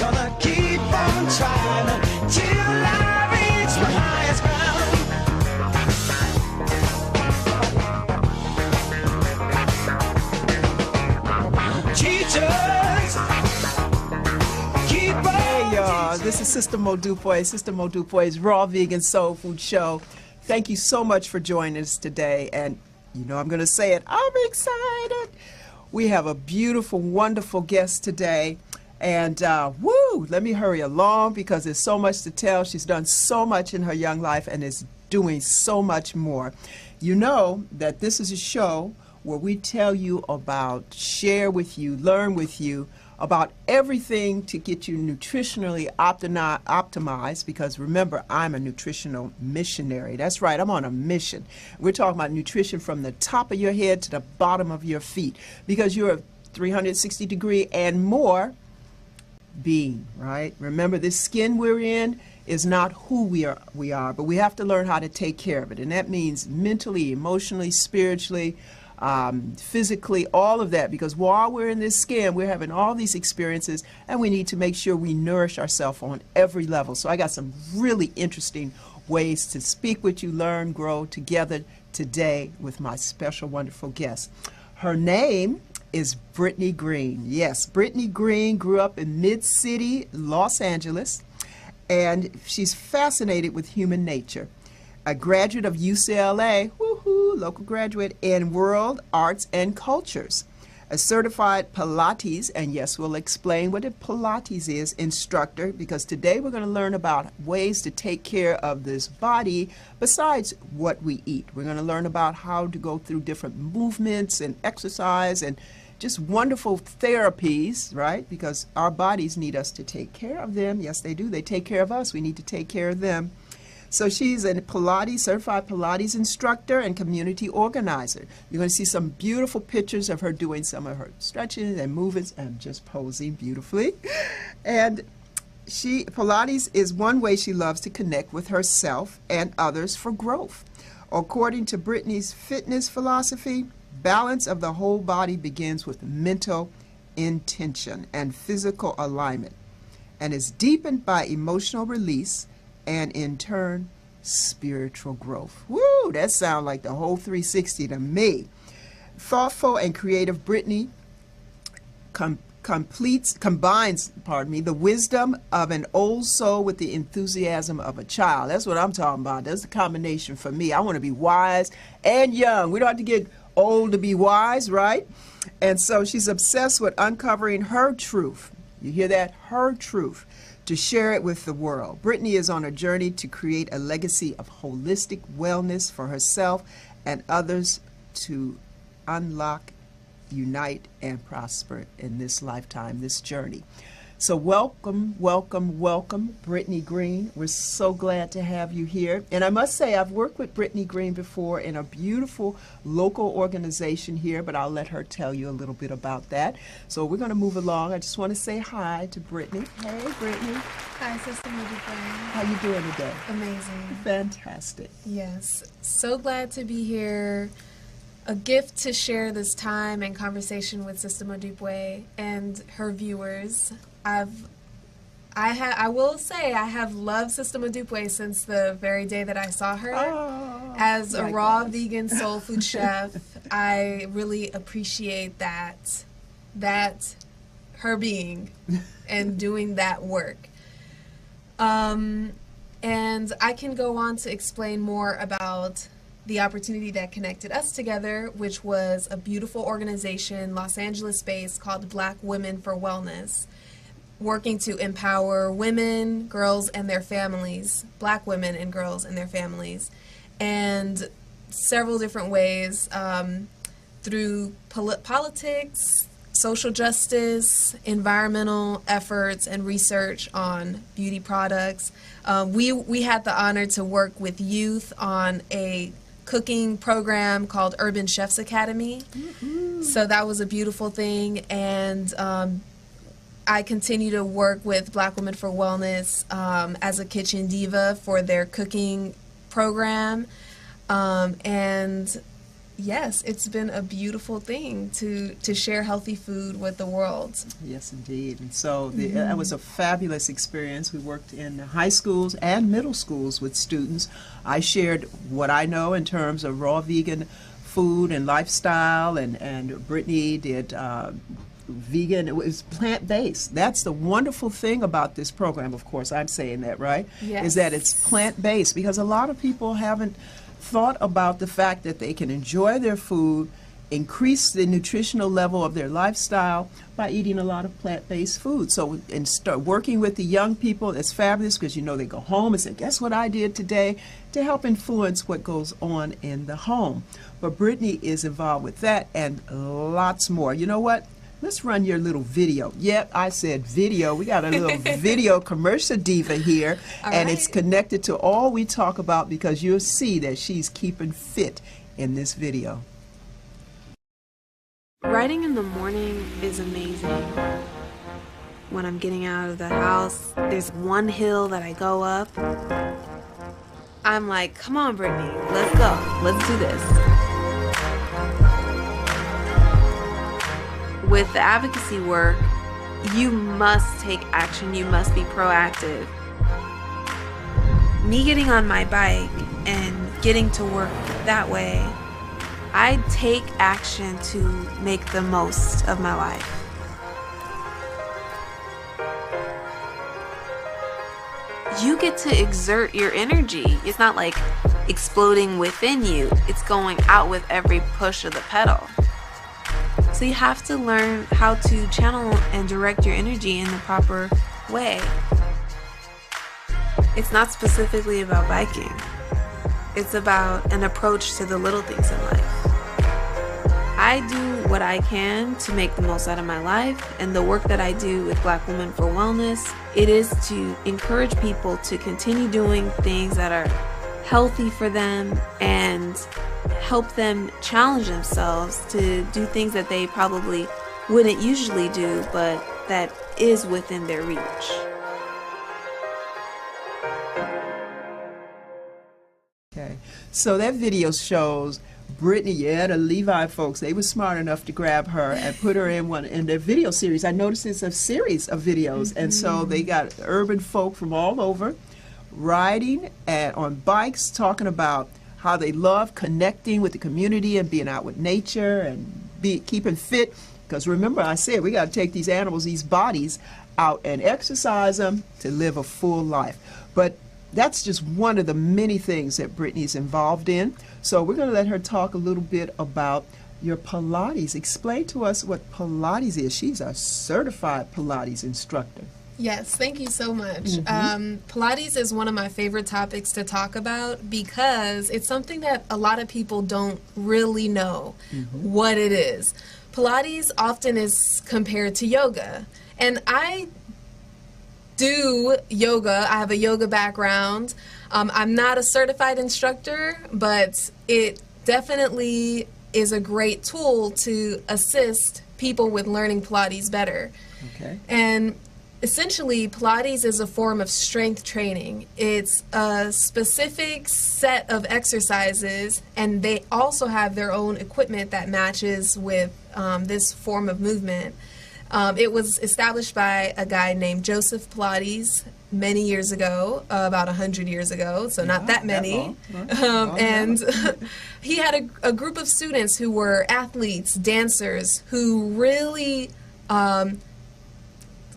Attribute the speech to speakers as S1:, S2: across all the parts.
S1: Gonna keep on trying till I reach my highest ground. Teachers, keep on.
S2: Hey y'all, this is Sister Mo Dupoy, Sister Mo Dupoy's Raw Vegan Soul Food Show. Thank you so much for joining us today, and you know I'm going to say it, I'm excited. We have a beautiful, wonderful guest today, and woo, let me hurry along because there's so much to tell. She's done so much in her young life and is doing so much more. You know that this is a show where we tell you about, share with you, learn with you about everything to get you nutritionally optimized, because remember, I'm a nutritional missionary. That's right, I'm on a mission. We're talking about nutrition from the top of your head to the bottom of your feet, because you're a 360-degree and more being, right? Remember, this skin we're in is not who we are, but we have to learn how to take care of it, and that means mentally, emotionally, spiritually, physically, all of that, because while we're in this skin, we're having all these experiences, and we need to make sure we nourish ourselves on every level. So I got some really interesting ways to speak with you, learn, grow together today with my special, wonderful guest. Her name is Brittney Green. Yes, Brittney Green grew up in Mid-City, Los Angeles, and she's fascinated with human nature. A graduate of UCLA, woohoo, local graduate in world arts and cultures. A certified Pilates, and yes, we'll explain what a Pilates is, instructor, because today we're going to learn about ways to take care of this body besides what we eat. We're going to learn about how to go through different movements and exercise and just wonderful therapies, right? Because our bodies need us to take care of them. Yes, they do. They take care of us. We need to take care of them. So she's a Pilates, certified Pilates instructor and community organizer. You're going to see some beautiful pictures of her doing some of her stretches and movements and just posing beautifully. And Pilates is one way she loves to connect with herself and others for growth. According to Brittney's fitness philosophy, balance of the whole body begins with mental intention and physical alignment, and is deepened by emotional release and in turn spiritual growth. Woo, that sounds like the whole 360 to me. Thoughtful and creative Brittney combines the wisdom of an old soul with the enthusiasm of a child. That's what I'm talking about. That's a combination for me. I want to be wise and young. We don't have to get old to be wise, right? And so she's obsessed with uncovering her truth. You hear that? Her truth, to share it with the world. Brittney is on a journey to create a legacy of holistic wellness for herself and others to unlock, unite, and prosper in this lifetime, this journey. So welcome, welcome, welcome, Brittney Green. We're so glad to have you here. And I must say, I've worked with Brittney Green before in a beautiful local organization here, but I'll let her tell you a little bit about that. So we're going to move along. I just want to say hi to Brittney. Hey, Brittney.
S3: Hi, Sister Mo Dupoy.
S2: How you doing today?
S3: Amazing.
S2: Fantastic.
S3: Yes. So glad to be here. A gift to share this time and conversation with Sister Mo Dupoy and her viewers. I will say I have loved Sister Mo Dupoy since the very day that I saw her. As a raw vegan soul food chef, I really appreciate that her being and doing that work. And I can go on to explain more about the opportunity that connected us together, which was a beautiful organization, Los Angeles-based, called Black Women for Wellness, working to empower women, girls, and their families, Black women and girls and their families, and several different ways through politics, social justice, environmental efforts, and research on beauty products. We had the honor to work with youth on a cooking program called Urban Chefs Academy. Mm-hmm. So that was a beautiful thing, and I continue to work with Black Women for Wellness as a kitchen diva for their cooking program, and yes, it's been a beautiful thing to share healthy food with the world.
S2: Yes, indeed. And so that was a fabulous experience. We worked in high schools and middle schools with students. I shared what I know in terms of raw vegan food and lifestyle, and Brittney did vegan. It was plant-based. That's the wonderful thing about this program, of course. I'm saying that, right?
S3: Yes.
S2: Is that it's plant-based, because a lot of people haven't thought about the fact that they can enjoy their food, increase the nutritional level of their lifestyle by eating a lot of plant-based food. So, and start working with the young people, that's fabulous, because you know they go home and say, guess what I did today, to help influence what goes on in the home. But Brittney is involved with that and lots more. You know what? Let's run your little video. Yep, I said video. We got a little video commercial diva here, and it's connected to all we talk about, because you'll see that she's keeping fit in this video.
S4: Riding in the morning is amazing. When I'm getting out of the house, there's one hill that I go up. I'm like, come on, Brittney, let's go. Let's do this. With the advocacy work, you must take action. You must be proactive. Me getting on my bike and getting to work that way, I take action to make the most of my life. You get to exert your energy. It's not like exploding within you. It's going out with every push of the pedal. So you have to learn how to channel and direct your energy in the proper way. It's not specifically about biking. It's about an approach to the little things in life. I do what I can to make the most out of my life, and the work that I do with Black Women for Wellness, it is to encourage people to continue doing things that are healthy for them and help them challenge themselves to do things that they probably wouldn't usually do, but that is within their reach.
S2: Okay, so that video shows Brittney, the Levi folks, they were smart enough to grab her and put her in their video series. I noticed it's a series of videos, and so they got urban folk from all over riding on bikes, talking about how they love connecting with the community and being out with nature and keeping fit. Because remember, I said we got to take these animals, these bodies, out and exercise them to live a full life. But that's just one of the many things that Brittney's involved in. So we're going to let her talk a little bit about your Pilates. Explain to us what Pilates is. She's a certified Pilates instructor.
S3: Yes, thank you so much. Pilates is one of my favorite topics to talk about because it's something that a lot of people don't really know what it is. Pilates often is compared to yoga, and I do yoga. I have a yoga background. I'm not a certified instructor, but it definitely is a great tool to assist people with learning Pilates better.
S2: Okay.
S3: And essentially, Pilates is a form of strength training. It's a specific set of exercises, and they also have their own equipment that matches with this form of movement. It was established by a guy named Joseph Pilates many years ago, about 100 years ago, so not that many. And he had a group of students who were athletes, dancers, who really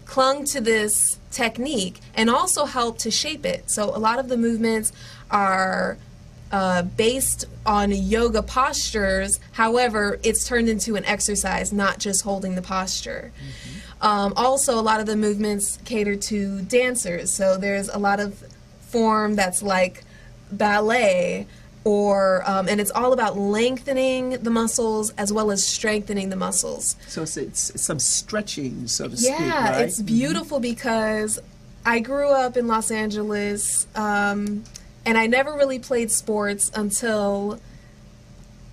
S3: clung to this technique and also helped to shape it. So a lot of the movements are based on yoga postures. However, it's turned into an exercise, not just holding the posture. Also, a lot of the movements cater to dancers. So there's a lot of form that's like ballet, or and it's all about lengthening the muscles as well as strengthening the muscles.
S2: So it's some stretching, so to speak,
S3: Yeah,
S2: right?
S3: it's beautiful because I grew up in Los Angeles, and I never really played sports until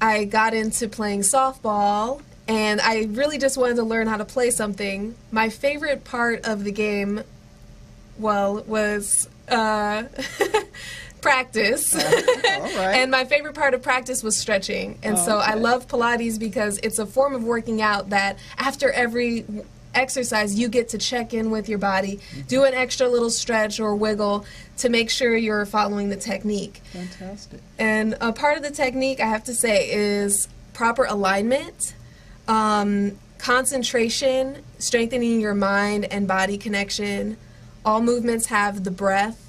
S3: I got into playing softball, and I really just wanted to learn how to play something. My favorite part of the game, well, was practice.
S2: All right.
S3: And my favorite part of practice was stretching. And so I love Pilates because it's a form of working out that after every exercise, you get to check in with your body, do an extra little stretch or wiggle to make sure you're following the technique.
S2: Fantastic.
S3: And a part of the technique, I have to say, is proper alignment, concentration, strengthening your mind and body connection. All movements have the breath.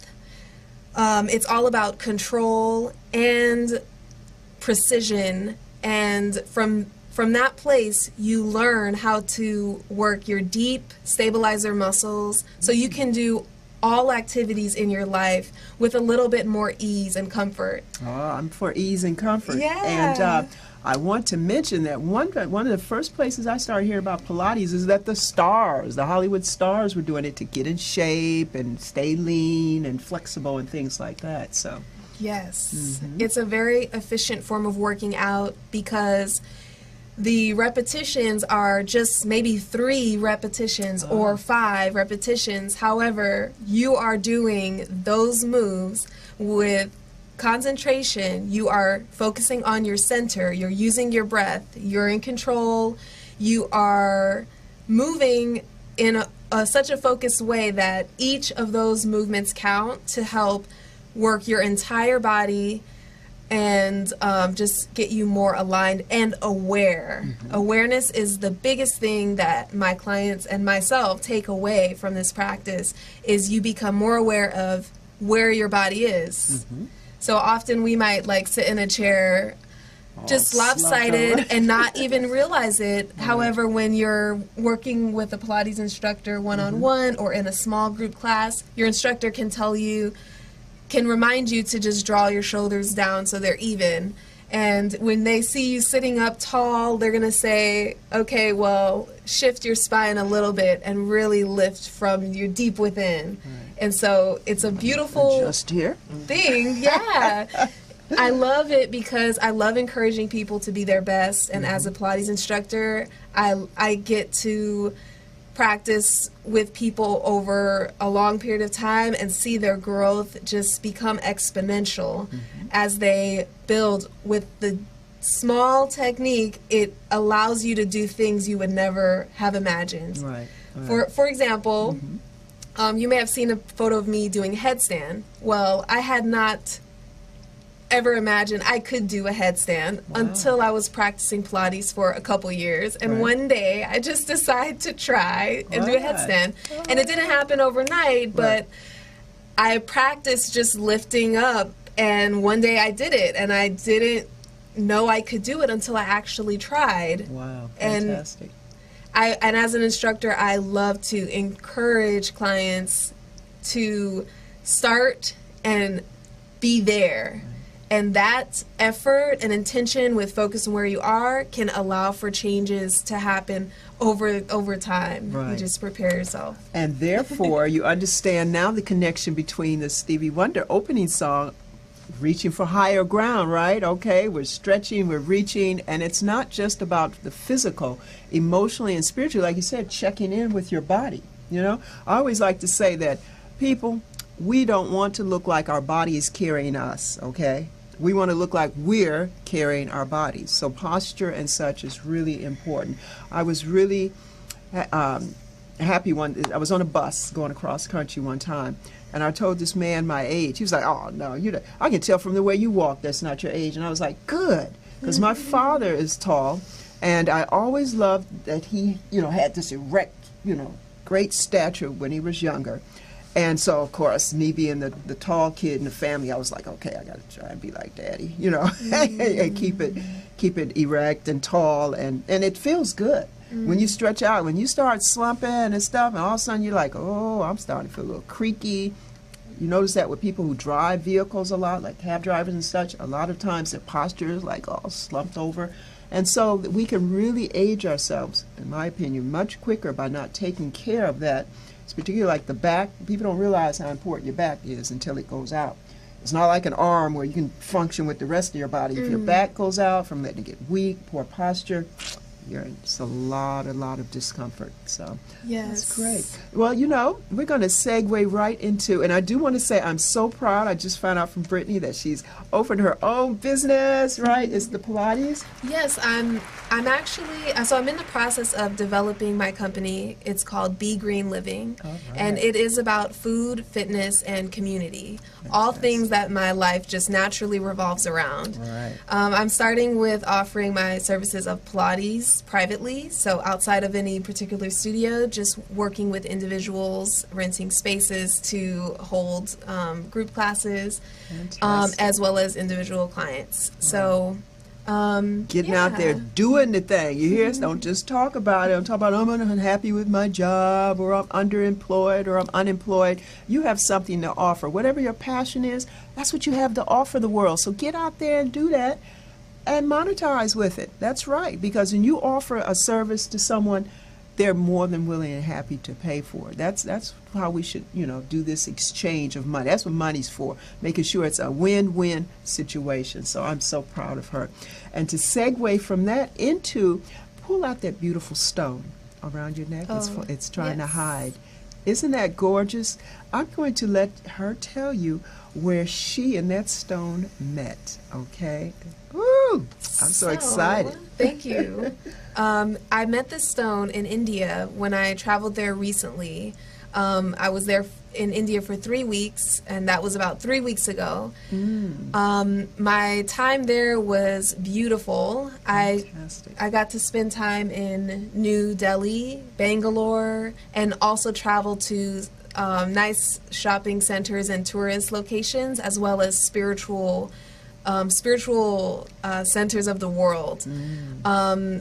S3: It's all about control and precision, and from that place, you learn how to work your deep stabilizer muscles so you can do all activities in your life with a little bit more ease and comfort.
S2: Oh, I'm for ease and comfort.
S3: Yeah.
S2: And I want to mention that one of the first places I started hearing about Pilates is that the Hollywood stars were doing it to get in shape and stay lean and flexible and things like that. So
S3: Yes. It's a very efficient form of working out because the repetitions are just maybe 3 repetitions or 5 repetitions. However, you are doing those moves with concentration. You are focusing on your center. You're using your breath. You're in control. You are moving in such a focused way that each of those movements count to help work your entire body and just get you more aligned and aware. Awareness is the biggest thing that my clients and myself take away from this practice, is you become more aware of where your body is. So often we might like sit in a chair just lopsided and not even realize it. However, when you're working with a Pilates instructor one-on-one or in a small group class, your instructor can remind you to just draw your shoulders down so they're even. And when they see you sitting up tall, they're going to say, okay, well, shift your spine a little bit and really lift from your deep within. And so it's a beautiful
S2: just here.
S3: thing. Yeah. I love it because I love encouraging people to be their best. And as a Pilates instructor, I get to practice with people over a long period of time and see their growth just become exponential as they build with the small technique. It allows you to do things you would never have imagined.
S2: Right.
S3: For example, you may have seen a photo of me doing headstand. Well, I had not ever imagined I could do a headstand until I was practicing Pilates for a couple years. And one day I just decided to try and do a headstand. And it didn't happen overnight, but I practiced just lifting up, and one day I did it, and I didn't know I could do it until I actually tried.
S2: Wow,
S3: And
S2: fantastic.
S3: and as an instructor, I love to encourage clients to start and be there. And that effort and intention with focus on where you are can allow for changes to happen over time. You
S2: Right.
S3: just prepare yourself.
S2: And therefore, you understand now the connection between the Stevie Wonder opening song, reaching for higher ground, right? Okay, we're stretching, we're reaching, and it's not just about the physical, emotionally and spiritually, like you said, checking in with your body. You know, I always like to say that people, we don't want to look like our body is carrying us, okay? We want to look like we're carrying our bodies. So posture and such is really important. I was really happy I was on a bus going across country one time, and I told this man my age. He was like, oh, no, I can tell from the way you walk that's not your age. And I was like, good, because my father is tall, and I always loved that he, had this erect, great stature when he was younger. And so, of course, me being the tall kid in the family, I was like, okay, I got to try and be like Daddy, and keep it erect and tall, and it feels good. When you stretch out, when you start slumping and stuff, and all of a sudden you're like, oh, I'm starting to feel a little creaky. You notice that with people who drive vehicles a lot, like cab drivers and such, a lot of times their posture is like all slumped over. And so we can really age ourselves, in my opinion, much quicker by not taking care of that. It's particularly like the back. People don't realize how important your back is until it goes out. It's not like an arm where you can function with the rest of your body. If your back goes out from letting it get weak, poor posture, It's a lot of discomfort. So
S3: Yes.
S2: that's great. Well, we're going to segue right into, and I do want to say I'm so proud. I just found out from Brittney that she's opened her own business, right? It's the Pilates.
S3: Yes, I'm actually, so I'm in the process of developing my company. It's called Be Green Living,
S2: All right.
S3: and it is about food, fitness, and community. All things that my life just naturally revolves around.
S2: Right.
S3: I'm starting with offering my services of Pilates privately, so outside of any particular studio, just working with individuals, renting spaces to hold group classes,
S2: Fantastic.
S3: as well as individual clients. So,
S2: Getting out there, doing the thing. You hear? Don't just talk about it. Don't talk about, I'm unhappy with my job, or I'm underemployed, or I'm unemployed. You have something to offer. Whatever your passion is, that's what you have to offer the world. So get out there and do that and monetize with it. That's right. Because when you offer a service to someone, they're more than willing and happy to pay for it. That's how we should, do this exchange of money. That's what money's for, making sure it's a win-win situation. So I'm so proud of her. And to segue from that into, pull out that beautiful stone around your neck. It's trying to
S3: yes.
S2: hide. Isn't that gorgeous? I'm going to let her tell you where she and that stone met, okay? Woo! I'm so excited.
S3: Thank you. I met this stone in India when I traveled there recently. I was there in India for 3 weeks, and that was about 3 weeks ago. My time there was beautiful.
S2: Fantastic.
S3: I got to spend time in New Delhi, Bangalore, and also travel to nice shopping centers and tourist locations, as well as spiritual centers of the world.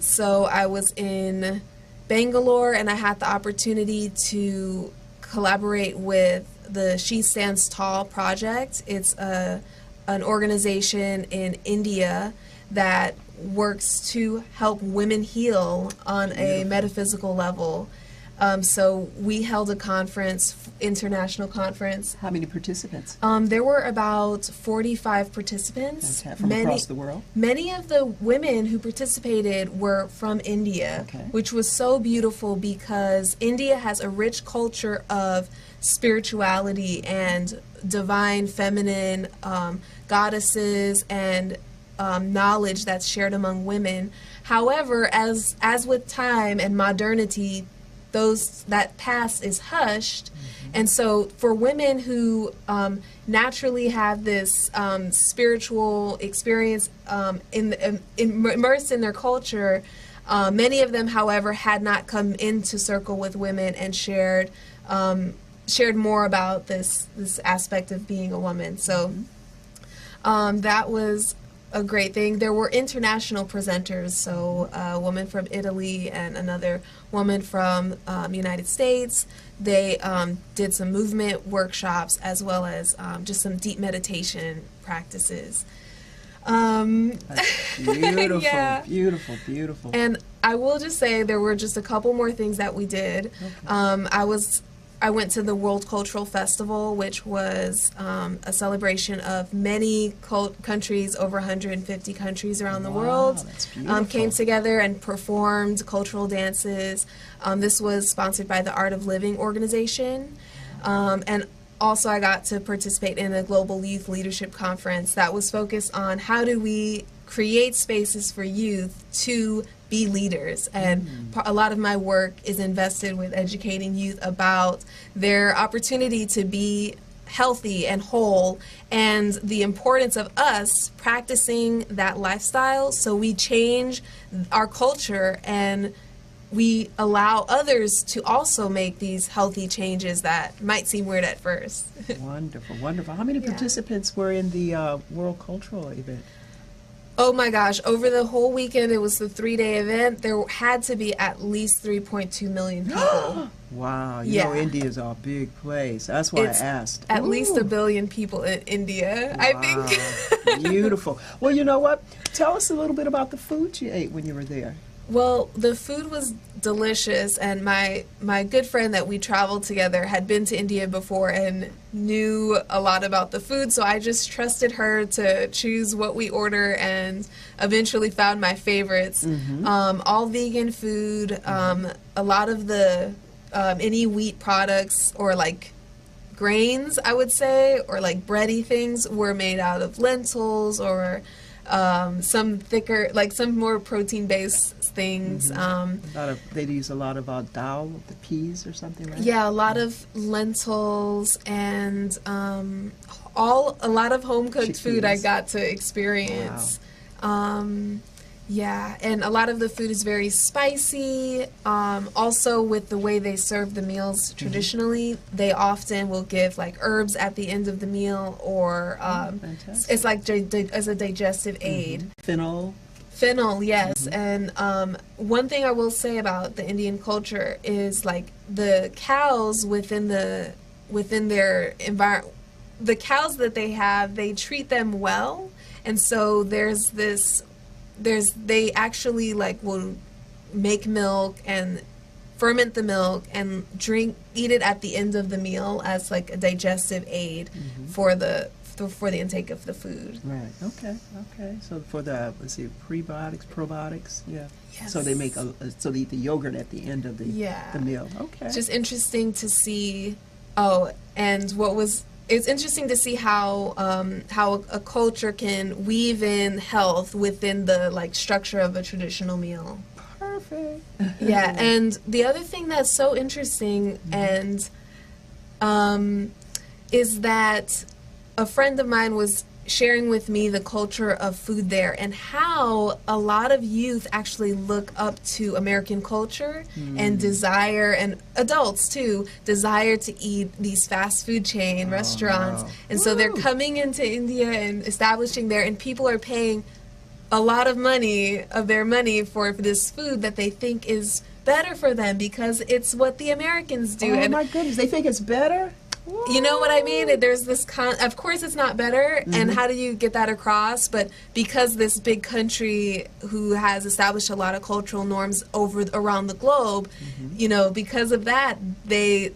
S3: So I was in Bangalore, and I had the opportunity to collaborate with the She Stands Tall project. It's an organization in India that works to help women heal on a metaphysical level. So we held a conference, international conference.
S2: How many participants?
S3: There were about 45 participants.
S2: From across the world?
S3: Many of the women who participated were from India,
S2: Okay.
S3: which was so beautiful because India has a rich culture of spirituality and divine feminine goddesses and knowledge that's shared among women. However, as with time and modernity, that past is hushed. And so for women who naturally have this spiritual experience immersed in their culture, many of them, however, had not come into circle with women and shared more about this aspect of being a woman. So that was a great thing. There were international presenters, so a woman from Italy and another woman from United States. They did some movement workshops as well as just some deep meditation practices.
S2: That's beautiful,
S3: Yeah.
S2: beautiful, beautiful.
S3: And I will just say there were just a couple more things that we did. I went to the World Cultural Festival, which was a celebration of many countries, over 150 countries around the world,
S2: that's beautiful.
S3: came together and performed cultural dances. This was sponsored by the Art of Living organization. And also I got to participate in a global youth leadership conference that was focused on how do we create spaces for youth to be leaders, and a lot of my work is invested with educating youth about their opportunity to be healthy and whole, and the importance of us practicing that lifestyle so we change our culture and we allow others to also make these healthy changes that might seem weird at first.
S2: Wonderful, wonderful. How many participants were in the World Cultural event?
S3: Oh my gosh, over the whole weekend, it was the 3-day event, there had to be at least 3.2 million people.
S2: Wow, you
S3: Yeah.
S2: know India's a big place. That's why
S3: It's
S2: I asked.
S3: At least
S2: Ooh.
S3: 1 billion people in India, I think.
S2: Wow, beautiful. Well, you know what? Tell us a little bit about the food you ate when you were there.
S3: Well, the food was delicious, and my good friend that we traveled together had been to India before and knew a lot about the food, so I just trusted her to choose what we order, and eventually found my favorites. All vegan food, a lot of the any wheat products or like grains, I would say, or like bready things were made out of lentils or some thicker, like some more protein-based things.
S2: They use a lot of dal, the peas or something, right?
S3: Yeah, a lot of lentils and a lot of home-cooked food I got to experience. Yeah, and a lot of the food is very spicy. Also, with the way they serve the meals traditionally, they often will give like herbs at the end of the meal, or it's like as a digestive aid. Fennel, yes. And one thing I will say about the Indian culture is like the cows within their environment, the cows that they have, they treat them well, and so they actually like will make milk and ferment the milk and eat it at the end of the meal as like a digestive aid for the intake of the food.
S2: Right. Okay. So for the prebiotics, probiotics, yeah.
S3: Yes.
S2: So they so they eat the yogurt at the end of the meal. Okay.
S3: It's just interesting to see. Oh, and it's interesting to see how a culture can weave in health within the like structure of a traditional meal.
S2: Perfect.
S3: Yeah, and the other thing that's so interesting and is that a friend of mine was sharing with me the culture of food there and how a lot of youth actually look up to American culture and desire, and adults too, desire to eat these fast food chain restaurants.
S2: Wow.
S3: And so they're coming into India and establishing there, and people are paying a lot of their money for this food that they think is better for them because it's what the Americans do.
S2: Oh my goodness, they think it's better?
S3: You know what I mean? There's this of course it's not better, and how do you get that across? But because this big country who has established a lot of cultural norms around the globe, you know, because of that, they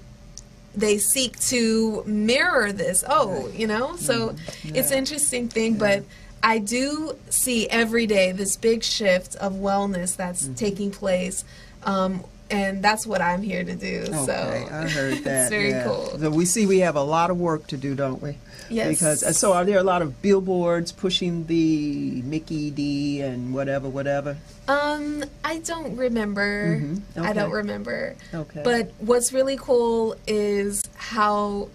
S3: seek to mirror this. You know? So it's an interesting thing, but I do see every day this big shift of wellness that's taking place. And that's what I'm here to do.
S2: Okay,
S3: so
S2: I heard that.
S3: It's very cool.
S2: So we have a lot of work to do, don't we?
S3: Yes.
S2: Because so are there a lot of billboards pushing the Mickey D and whatever?
S3: I don't remember.
S2: Okay.
S3: I don't remember.
S2: Okay.
S3: But what's really cool is how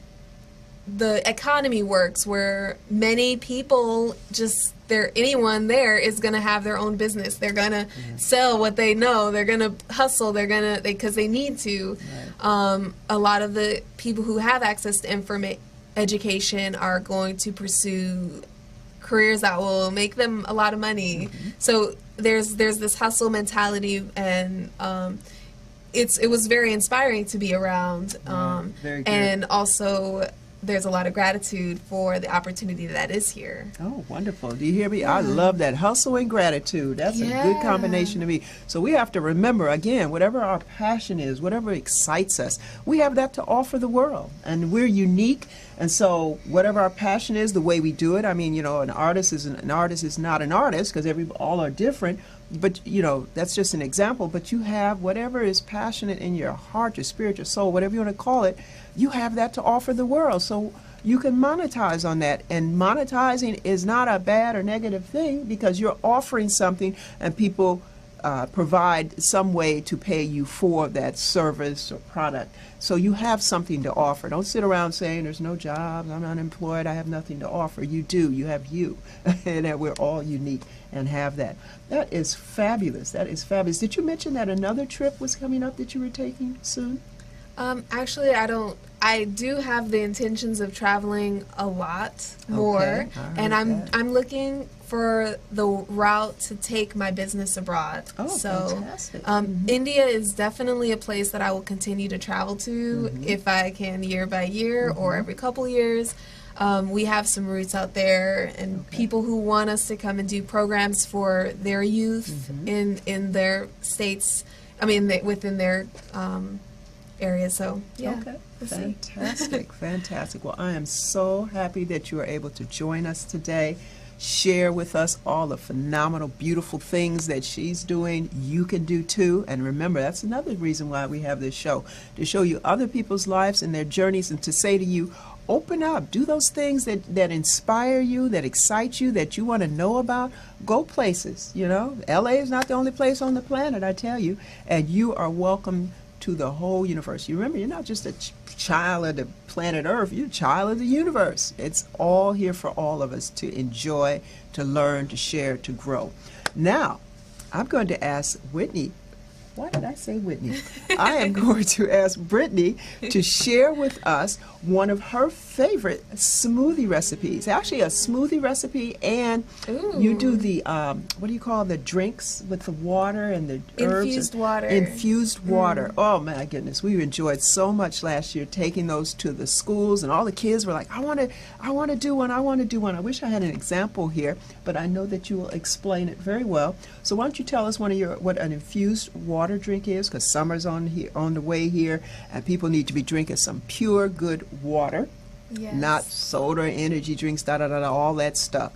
S3: the economy works, where many people anyone there is going to have their own business. They're going to sell what they know. They're going to hustle. Because they need to. Right. A lot of the people who have access to education are going to pursue careers that will make them a lot of money. So there's this hustle mentality, and it was very inspiring to be around.
S2: Very good.
S3: And also, there's a lot of gratitude for the opportunity that is here.
S2: Oh, wonderful. Do you hear me? I love that. Hustle and gratitude. That's a good combination to me. So we have to remember, again, whatever our passion is, whatever excites us, we have that to offer the world. And we're unique. And so whatever our passion is, the way we do it, I mean, you know, an artist is not an artist because all are different. But, you know, that's just an example. But you have whatever is passionate in your heart, your spirit, your soul, whatever you want to call it, you have that to offer the world. So you can monetize on that. And monetizing is not a bad or negative thing because you're offering something and people provide some way to pay you for that service or product. So you have something to offer. Don't sit around saying there's no jobs, I'm unemployed, I have nothing to offer. You do. You have you. And that we're all unique and have that. That is fabulous. That is fabulous. Did you mention that another trip was coming up that you were taking soon?
S3: Actually, I I do have the intentions of traveling a lot more,
S2: Okay, I heard
S3: and I'm
S2: that.
S3: I'm looking for the route to take my business abroad.
S2: Oh,
S3: so,
S2: fantastic.
S3: India is definitely a place that I will continue to travel to if I can, year by year or every couple years. We have some roots out there, and people who want us to come and do programs for their youth in their states. I mean, within their area. So yeah.
S2: Okay.
S3: We'll see.
S2: Fantastic, fantastic. Well, I am so happy that you are able to join us today. Share with us all the phenomenal, beautiful things that she's doing. You can do too. And remember, that's another reason why we have this show, to show you other people's lives and their journeys, and to say to you, open up, do those things that inspire you, that excite you, that you want to know about. Go places, you know. LA is not the only place on the planet, I tell you, and you are welcome to the whole universe. You remember, you're not just a child of the planet Earth, you're a child of the universe. It's all here for all of us to enjoy, to learn, to share, to grow. Now, I'm going to ask Whitney. Why did I say Whitney? I am going to ask Brittney to share with us one of her favorite smoothie recipes. Actually, a smoothie recipe, and you do the, what do you call the drinks with the water and the herbs?
S3: Infused water.
S2: Infused water. Oh, my goodness. We enjoyed so much last year taking those to the schools, and all the kids were like, I want to do one. I want to do one. I wish I had an example here, but I know that you will explain it very well. So why don't you tell us what an infused water drink is, because summer's on the way here, and people need to be drinking some pure, good water,
S3: Yes.
S2: not soda, energy drinks, all that stuff.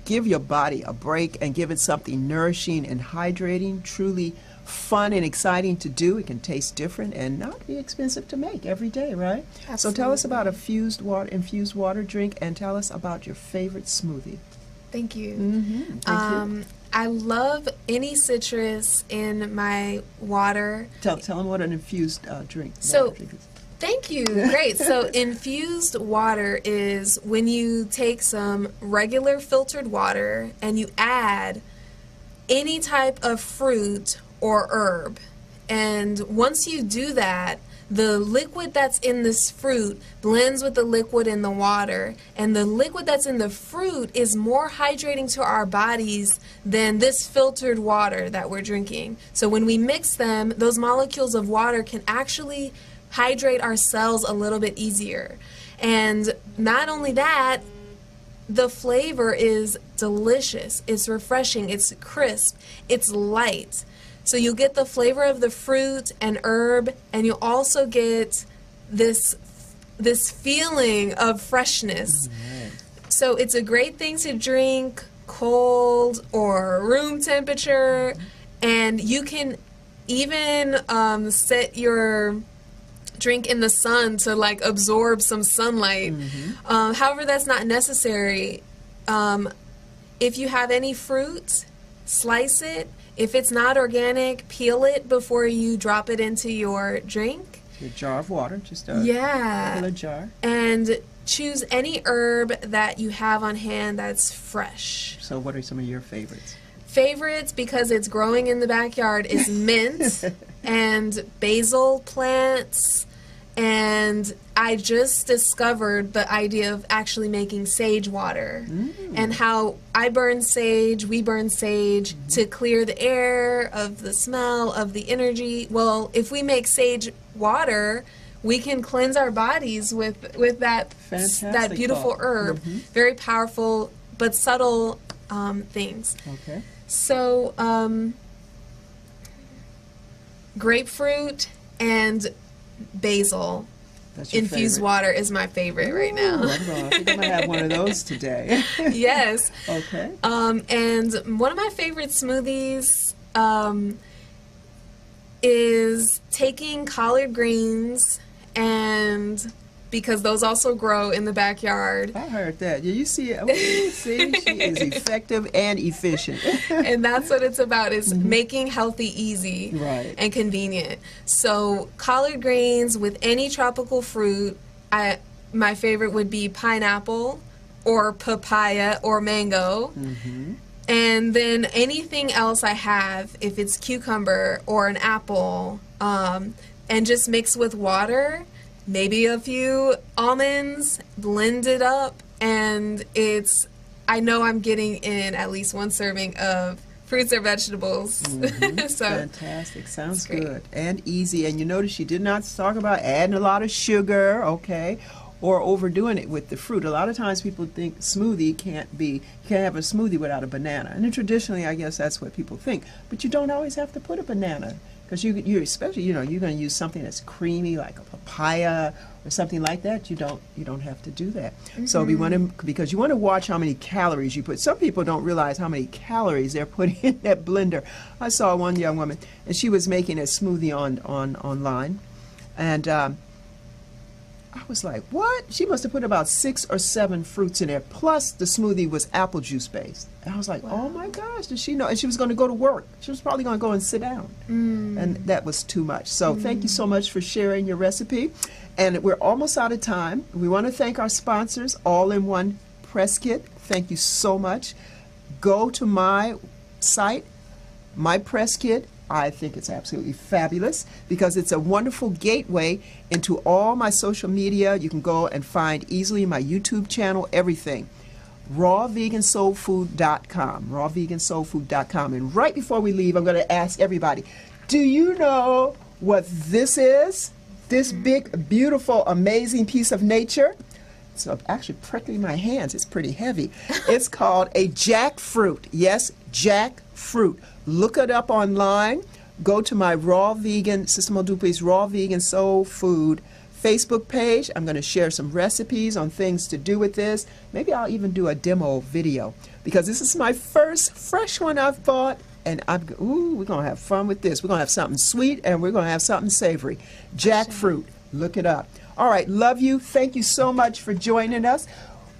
S2: Give your body a break and give it something nourishing and hydrating, truly fun and exciting to do. It can taste different and not be expensive to make every day, right? So tell us about a infused water drink, and tell us about your favorite smoothie.
S3: Thank you.
S2: Thank you.
S3: I love any citrus in my water.
S2: Tell them what an infused drink.
S3: So-
S2: water drink is.
S3: Thank you. Great. So infused water is when you take some regular filtered water and you add any type of fruit or herb. And once you do that, the liquid that's in this fruit blends with the liquid in the water, and the liquid that's in the fruit is more hydrating to our bodies than this filtered water that we're drinking. So when we mix them, those molecules of water can actually hydrate our cells a little bit easier. And not only that, the flavor is delicious, it's refreshing, it's crisp, it's light. So you'll get the flavor of the fruit and herb, and you'll also get this feeling of freshness. So it's a great thing to drink cold or room temperature, and you can even set your drink in the sun to like absorb some sunlight. However, that's not necessary. If you have any fruit, slice it. If it's not organic, peel it before you drop it into your drink.
S2: A jar of water, just a
S3: Yeah.
S2: regular jar.
S3: And choose any herb that you have on hand that's fresh.
S2: So what are some of your favorites?
S3: Favorites, because it's growing in the backyard, is mint and basil plants. And I just discovered the idea of actually making sage water, and how I burn sage, we burn sage to clear the air of the smell, of the energy. Well, if we make sage water, we can cleanse our bodies with that
S2: Fantastic
S3: beautiful
S2: thought.
S3: herb. Very powerful but subtle things.
S2: Okay.
S3: So grapefruit and basil
S2: That's your
S3: infused
S2: favorite.
S3: water is my favorite right
S2: Ooh,
S3: now.
S2: I think I'm going to have one of those today.
S3: Yes.
S2: Okay.
S3: And one of my favorite smoothies is taking collard greens, and because those also grow in the backyard.
S2: I heard that. Yeah, you see it. Oh, you see, she is effective and efficient.
S3: And that's what it's about, is making healthy easy
S2: Right.
S3: and convenient. So collard greens with any tropical fruit. My favorite would be pineapple or papaya or mango. And then anything else I have, if it's cucumber or an apple, and just mix with water maybe a few almonds, blend it up, and I know I'm getting in at least one serving of fruits or vegetables. So
S2: fantastic. Sounds good and easy. And you notice she did not talk about adding a lot of sugar, okay, or overdoing it with the fruit. A lot of times people think you can't have a smoothie without a banana. And then traditionally, I guess that's what people think. But you don't always have to put a banana, because you especially, you're going to use something that's creamy like a papaya or something like that. You don't have to do that. So because you want to watch how many calories you put. Some people don't realize how many calories they're putting in that blender. I saw one young woman, and she was making a smoothie online, and I was like, what? She must have put about 6 or 7 fruits in there, plus the smoothie was apple juice based. And I was like, oh my gosh, does she know? And she was going to go to work. She was probably going to go and sit down. And that was too much. So thank you so much for sharing your recipe. And we're almost out of time. We want to thank our sponsors, All-in-One Press Kit. Thank you so much. Go to my site, My Press Kit. I think it's absolutely fabulous because it's a wonderful gateway into all my social media. You can go and find easily my YouTube channel, everything. rawvegansoulfood.com, rawvegansoulfood.com. And right before we leave, I'm going to ask everybody, do you know what this is? This big, beautiful, amazing piece of nature? It's actually prickling my hands. It's pretty heavy. It's called a jackfruit. Yes, jackfruit. Look it up online. Go to my Sister Mo Dupuis Raw Vegan Soul Food Facebook page. I'm going to share some recipes on things to do with this. Maybe I'll even do a demo video because this is my first fresh one I've bought. And we're going to have fun with this. We're going to have something sweet and we're going to have something savory. Jackfruit. Look it up. All right. Love you. Thank you so much for joining us.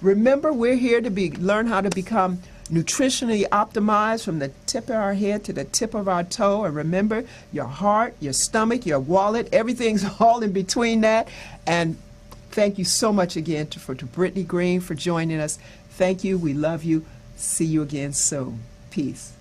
S2: Remember, we're here to learn how to become nutritionally optimized from the tip of our head to the tip of our toe. And remember, your heart, your stomach, your wallet, everything's all in between that. And thank you so much again to Brittney Green for joining us. Thank you. We love you. See you again soon. Peace.